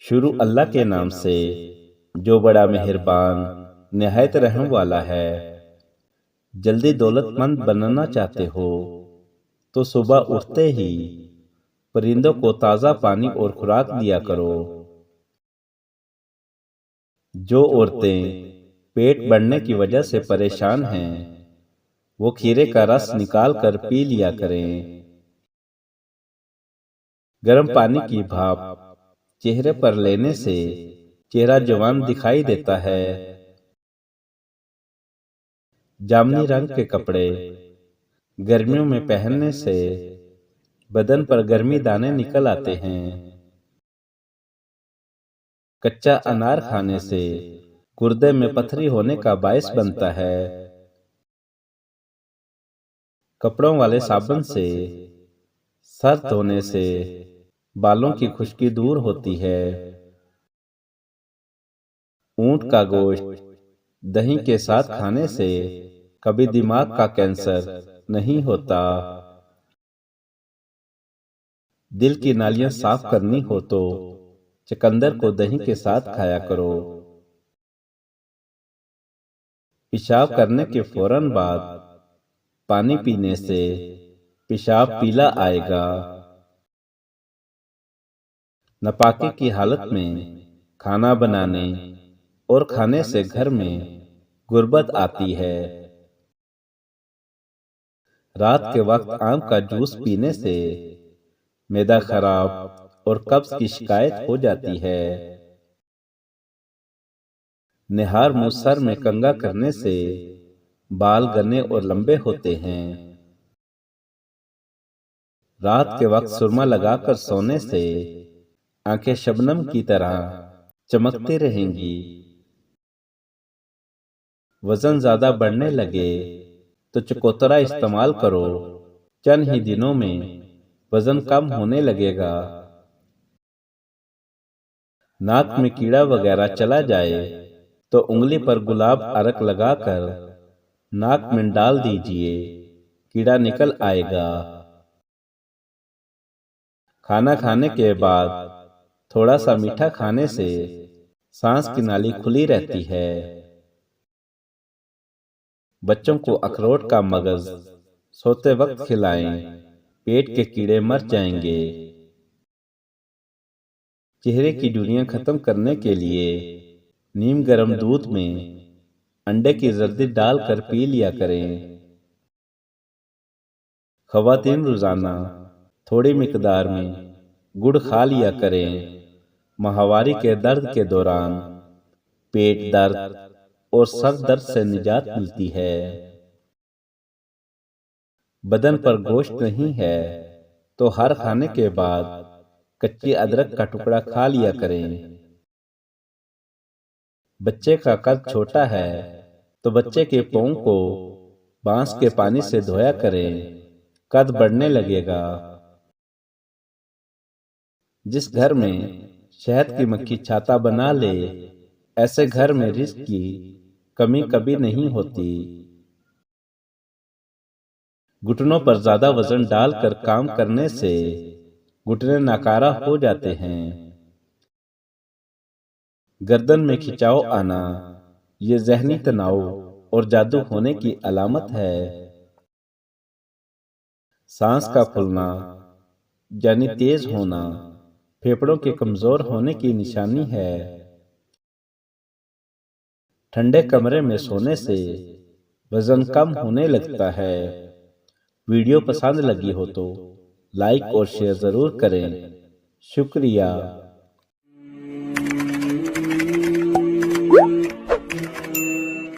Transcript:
शुरू अल्लाह के नाम से जो बड़ा मेहरबान निहायत रहम वाला है। जल्दी दौलतमंद बनना चाहते हो तो सुबह उठते ही परिंदों को ताज़ा पानी और खुराक दिया करो। जो औरतें पेट बढ़ने की वजह से परेशान हैं वो खीरे का रस निकाल कर पी लिया करें। गर्म पानी की भाप चेहरे पर लेने से चेहरा जवान दिखाई देता है। जामुनी रंग के कपड़े गर्मियों में पहनने से बदन पर गर्मी दाने निकल आते हैं। कच्चा अनार खाने से गुर्दे में पथरी होने का बायस बनता है। कपड़ों वाले साबुन से सर धोने से बालों की खुश्की दूर होती है। ऊंट का गोश्त दही के साथ खाने से कभी दिमाग का कैंसर नहीं होता। दिल की नालियां साफ करनी हो तो चकंदर को दही के साथ खाया करो। पेशाब करने के फौरन बाद पानी पीने से पेशाब पीला आएगा। नापाकी की हालत में खाना बनाने और खाने से घर में गुर्बत आती है। रात के वक्त आम का जूस पीने से मैदा खराब और कब्ज की शिकायत हो जाती है। निहार मुंह सर में कंघा करने से बाल घने और लंबे होते हैं। रात के वक्त सुरमा लगाकर सोने से आंखें शबनम की तरह चमकती रहेंगी। वजन ज्यादा बढ़ने लगे तो चकोतरा इस्तेमाल करो, चंद ही दिनों में वजन कम होने लगेगा। नाक में कीड़ा वगैरह चला जाए तो उंगली पर गुलाब अर्क लगाकर नाक में डाल दीजिए, कीड़ा निकल आएगा। खाना खाने के बाद थोड़ा सा मीठा खाने से सांस की नाली खुली रहती है। बच्चों को अखरोट का मगज सोते वक्त खिलाएं, पेट के कीड़े मर जाएंगे। चेहरे की झुर्रियां खत्म करने के लिए नीम गर्म दूध में अंडे की जर्दी डालकर पी लिया करें। ख़वातीन रोजाना थोड़ी मिकदार में गुड़ खा लिया करें। माहवारी के दर्द के दौरान पेट दर्द और सर दर्द से निजात मिलती है। बदन पर गोश्त नहीं है तो हर खाने के बाद कच्ची अदरक का टुकड़ा खा लिया करें। बच्चे का कद छोटा है तो बच्चे के पांव को बांस के पानी से धोया करें, कद बढ़ने लगेगा। जिस घर में शहद की मक्खी छाता बना ले, ऐसे घर में रिस्क की कमी कभी नहीं होती। घुटनों पर ज्यादा वजन डालकर काम करने से घुटने नाकारा हो जाते हैं। गर्दन में खिंचाव आना ये जहनी तनाव और जादू होने की अलामत है। सांस का फूलना यानी तेज होना फेफड़ों के कमजोर होने की निशानी है। ठंडे कमरे में सोने से वजन कम होने लगता है। वीडियो पसंद लगी हो तो लाइक और शेयर जरूर करें। शुक्रिया।